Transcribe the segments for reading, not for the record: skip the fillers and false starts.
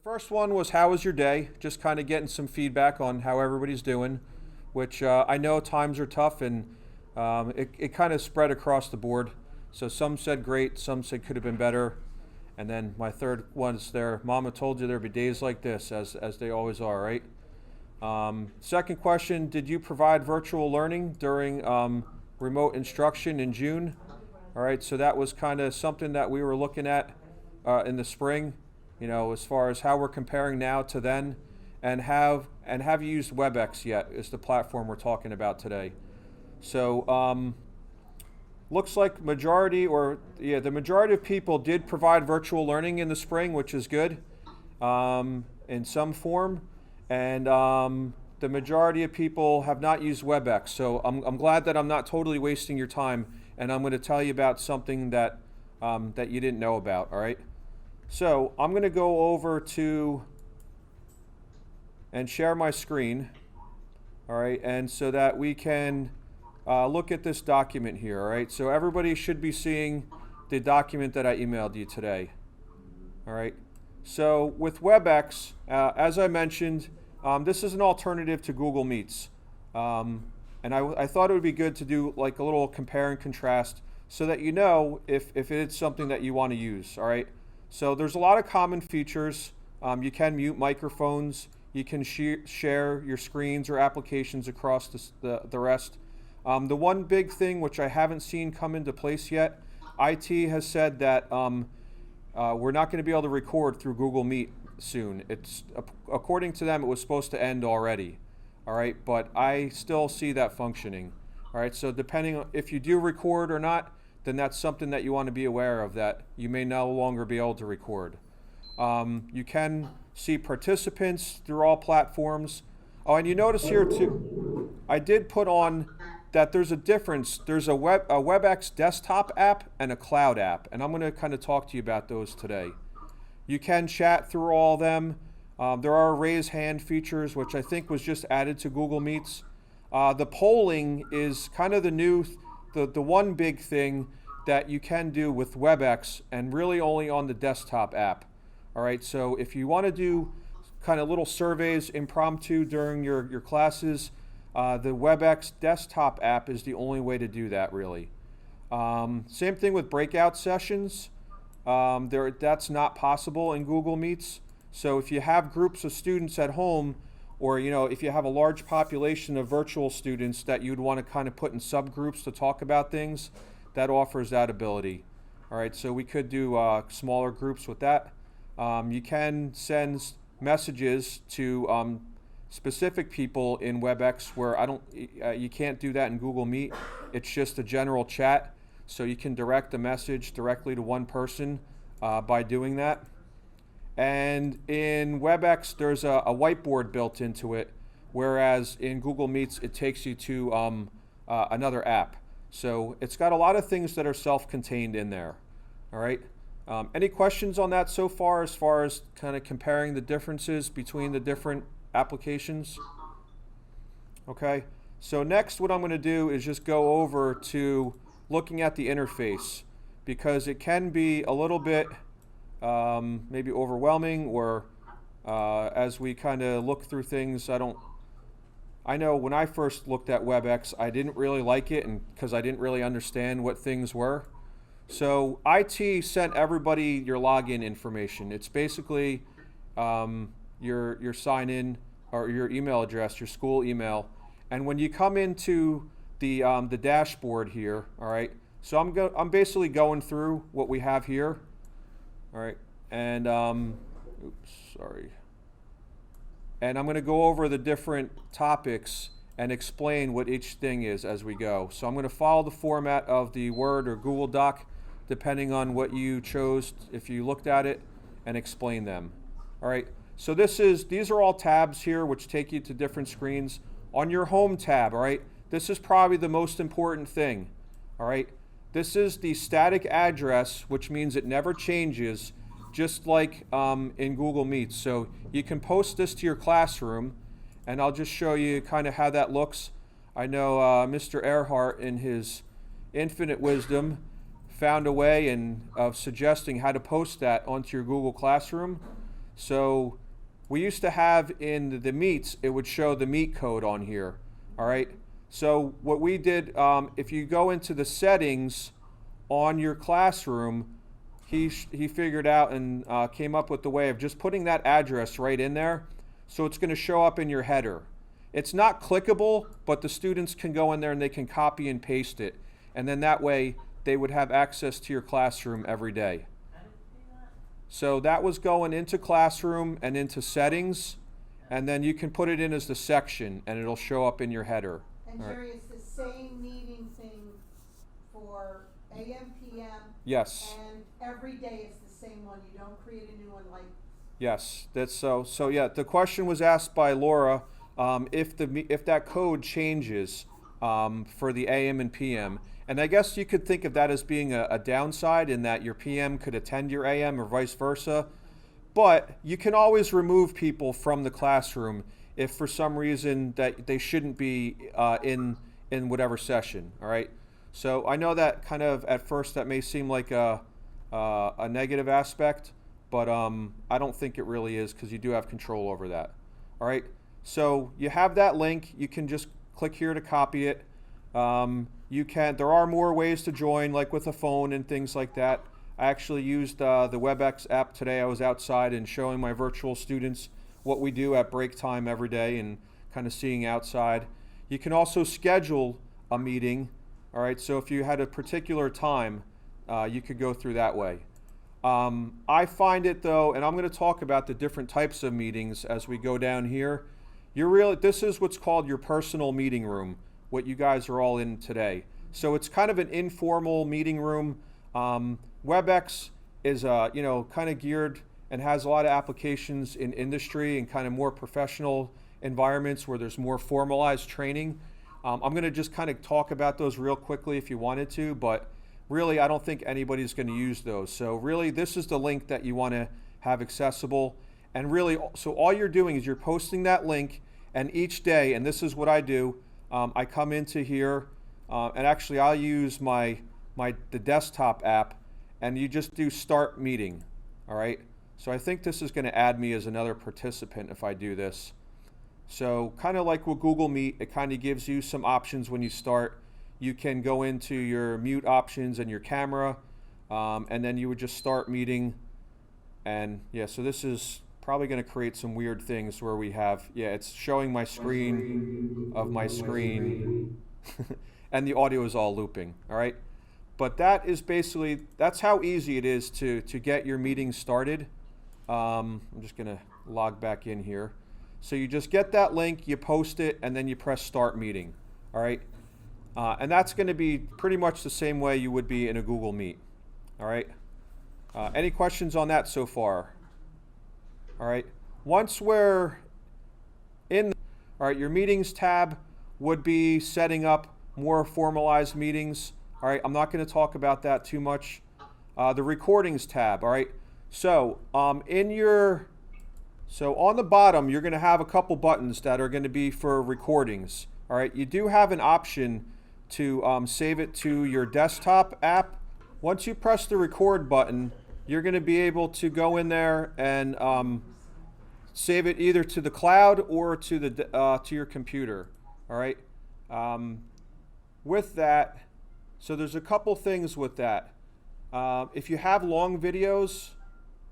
First one was how was your day? Just kind of getting some feedback on how everybody's doing, which I know times are tough and it kind of spread across the board. So some said great, some said could have been better. And then my third one is there, Mama told you there'd be days like this, as they always are, right? Second question, did you provide virtual learning during remote instruction in June? All right, so that was kind of something that we were looking at in the spring, you know, as far as how we're comparing now to then, and have you used WebEx yet is the platform we're talking about today. So looks like the majority of people did provide virtual learning in the spring, which is good in some form, and the majority of people have not used WebEx. So I'm glad that I'm not totally wasting your time, and I'm going to tell you about something that that you didn't know about. All right. So I'm going to go over to and share my screen. All right, and so that we can look at this document here. All right, so everybody should be seeing the document that I emailed you today. All right, so with WebEx, as I mentioned, this is an alternative to Google Meets. And I thought it would be good to do like a little compare and contrast so that you know if it's something that you want to use. All right, so there's a lot of common features. You can mute microphones. You can share your screens or applications across the rest. The one big thing which I haven't seen come into place yet, IT has said that we're not going to be able to record through Google Meet soon. It's according to them, it was supposed to end already. All right, but I still see that functioning. All right, so depending on if you do record or not, then that's something that you want to be aware of, that you may no longer be able to record. You can see participants through all platforms. Oh, and you notice here too, I did put on that there's a difference. There's a WebEx desktop app and a cloud app, and I'm going to kind of talk to you about those today. You can chat through all of them. There are raise hand features, which I think was just added to Google Meets. The polling is kind of the one big thing that you can do with WebEx, and really only on the desktop app. All right, so if you want to do kind of little surveys impromptu during your classes, the WebEx desktop app is the only way to do that, really. Same thing with breakout sessions. That's not possible in Google Meets. So if you have groups of students at home, or if you have a large population of virtual students that you'd want to kind of put in subgroups to talk about things, that offers that ability. All right, so we could do smaller groups with that. You can send messages to specific people in WebEx where you can't do that in Google Meet. It's just a general chat, so you can direct a message directly to one person by doing that. And in WebEx, there's a whiteboard built into it, whereas in Google Meets, it takes you to another app. So it's got a lot of things that are self-contained in there. All right. Any questions on that so far as kind of comparing the differences between the different applications? Okay. So next, what I'm going to do is just go over to looking at the interface, because it can be a little bit maybe overwhelming, or as we kind of look through things, I know when I first looked at WebEx, I didn't really like it, and because I didn't really understand what things were. So IT sent everybody your login information. It's basically your sign in or your email address, your school email. And when you come into the dashboard here, all right. So I'm basically going through what we have here. All right, and oops, sorry. And I'm going to go over the different topics and explain what each thing is as we go. So I'm going to follow the format of the Word or Google Doc, depending on what you chose if you looked at it, and explain them. All right, so these are all tabs here which take you to different screens. On your home tab, all right, this is probably the most important thing. All right, this is the static address, which means it never changes, just like in Google Meet. So you can post this to your classroom, and I'll just show you kind of how that looks. I know Mr. Earhart, in his infinite wisdom, found a way of suggesting how to post that onto your Google Classroom. So we used to have in the meets, it would show the meet code on here. All right. So what we did, if you go into the settings on your classroom, he figured out and came up with the way of just putting that address right in there. So it's going to show up in your header. It's not clickable, but the students can go in there and they can copy and paste it. And then that way they would have access to your classroom every day. So that was going into classroom and into settings, and then you can put it in as the section and it'll show up in your header. And Jerry, it's the same meeting thing for AM, PM? Yes. And every day it's the same one, you don't create a new one like? Yes, that's so yeah, the question was asked by Laura, if that code changes for the AM and PM. And I guess you could think of that as being a downside in that your PM could attend your AM or vice versa. But you can always remove people from the classroom if for some reason that they shouldn't be in whatever session, all right? So I know that kind of at first that may seem like a negative aspect, but I don't think it really is because you do have control over that, all right? So you have that link. You can just click here to copy it. There are more ways to join, like with a phone and things like that. I actually used the WebEx app today. I was outside and showing my virtual students what we do at break time every day and kind of seeing outside. You can also schedule a meeting, all right? So if you had a particular time, you could go through that way. I find it though, and I'm going to talk about the different types of meetings as we go down here. This is what's called your personal meeting room, what you guys are all in today. So it's kind of an informal meeting room. WebEx is kind of geared and has a lot of applications in industry and kind of more professional environments where there's more formalized training. I'm going to just kind of talk about those real quickly if you wanted to, but really I don't think anybody's going to use those. So really this is the link that you want to have accessible. And really, so all you're doing is you're posting that link, and each day, and this is what I do, I come into here, and actually I'll use the desktop app, and you just do start meeting, all right? So I think this is going to add me as another participant if I do this. So kind of like with Google Meet, it kind of gives you some options when you start. You can go into your mute options and your camera, and then you would just start meeting. And yeah, so this is probably going to create some weird things where we have, it's showing my screen of my screen and the audio is all looping, all right? But that is basically, that's how easy it is to get your meeting started. I'm just going to log back in here. So you just get that link, you post it, and then you press start meeting, all right? And that's going to be pretty much the same way you would be in a Google Meet, all right? Any questions on that so far? All right, once we're in, all right, your meetings tab would be setting up more formalized meetings. All right, I'm not going to talk about that too much. The recordings tab, all right. So on the bottom, you're going to have a couple buttons that are going to be for recordings. All right, you do have an option to save it to your desktop app. Once you press the record button, you're going to be able to go in there and save it either to the cloud or to your computer. All right. With that, so there's a couple things with that. If you have long videos,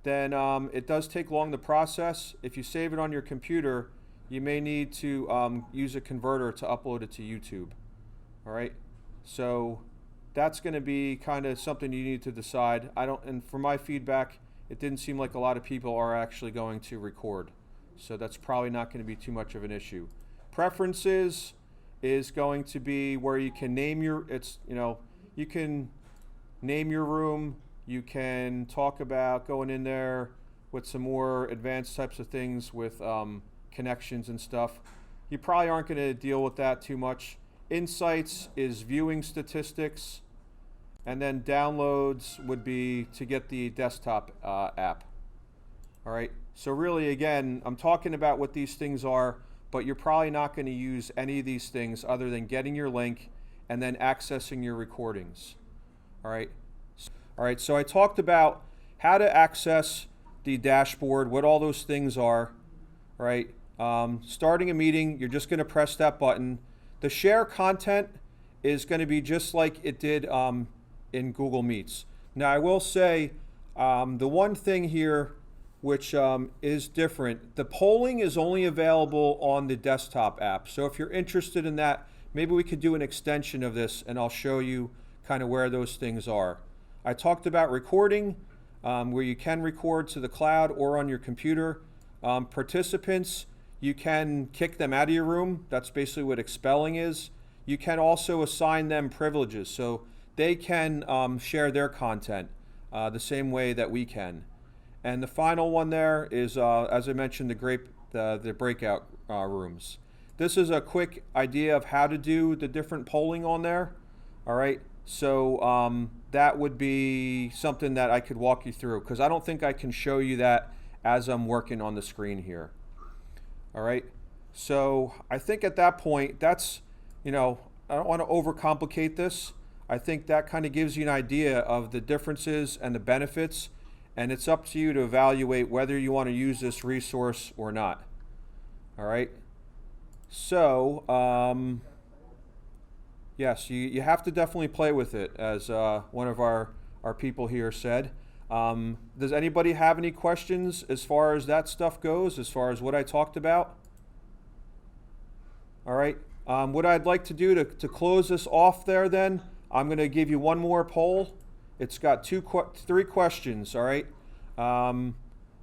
then it does take long to process. If you save it on your computer, you may need to use a converter to upload it to YouTube. All right. So that's going to be kind of something you need to decide. And for my feedback, it didn't seem like a lot of people are actually going to record. So that's probably not going to be too much of an issue. Preferences is going to be where you can name you can name your room. You can talk about going in there with some more advanced types of things with connections and stuff. You probably aren't going to deal with that too much. Insights is viewing statistics. And then downloads would be to get the desktop app. All right. So really, again, I'm talking about what these things are, but you're probably not going to use any of these things other than getting your link and then accessing your recordings. All right. All right. So I talked about how to access the dashboard, what all those things are, right? Starting a meeting, you're just going to press that button. The share content is going to be just like it did in Google Meets. Now, I will say the one thing here which is different, the polling is only available on the desktop app. So if you're interested in that, maybe we could do an extension of this and I'll show you kind of where those things are. I talked about recording, where you can record to the cloud or on your computer. Participants, you can kick them out of your room. That's basically what expelling is. You can also assign them privileges, so they can share their content the same way that we can. And the final one there is, as I mentioned, the breakout rooms. This is a quick idea of how to do the different polling on there. All right, so that would be something that I could walk you through, because I don't think I can show you that as I'm working on the screen here. All right, so I think at that point, that's, I don't want to overcomplicate this. I think that kind of gives you an idea of the differences and the benefits, and it's up to you to evaluate whether you want to use this resource or not. All right, so yes, you have to definitely play with it, as one of our people here said. Does anybody have any questions as far as that stuff goes, as far as what I talked about? All right, what I'd like to do to close this off there then, I'm going to give you one more poll. It's got three questions, all right?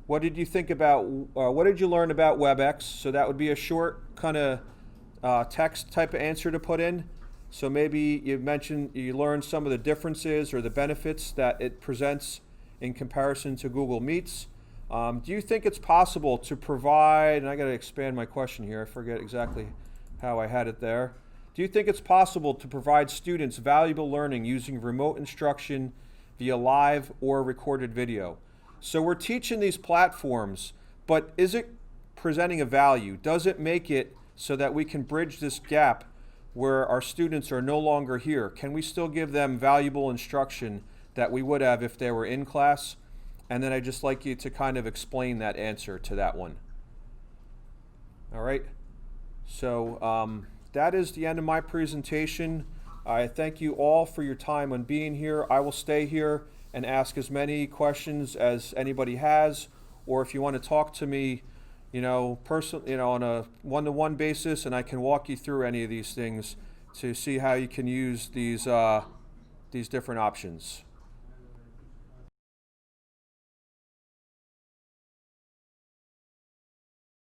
What did you think about, what did you learn about WebEx? So that would be a short kind of text type of answer to put in. So maybe you mentioned you learned some of the differences or the benefits that it presents in comparison to Google Meets. Do you think it's possible to provide, and I got to expand my question here, I forget exactly how I had it there. Do you think it's possible to provide students valuable learning using remote instruction via live or recorded video? So we're teaching these platforms, but is it presenting a value? Does it make it so that we can bridge this gap where our students are no longer here? Can we still give them valuable instruction that we would have if they were in class? And then I'd just like you to kind of explain that answer to that one. All right, so that is the end of my presentation. I thank you all for your time on being here. I will stay here and ask as many questions as anybody has, or if you want to talk to me, on a one-to-one basis, and I can walk you through any of these things to see how you can use these different options.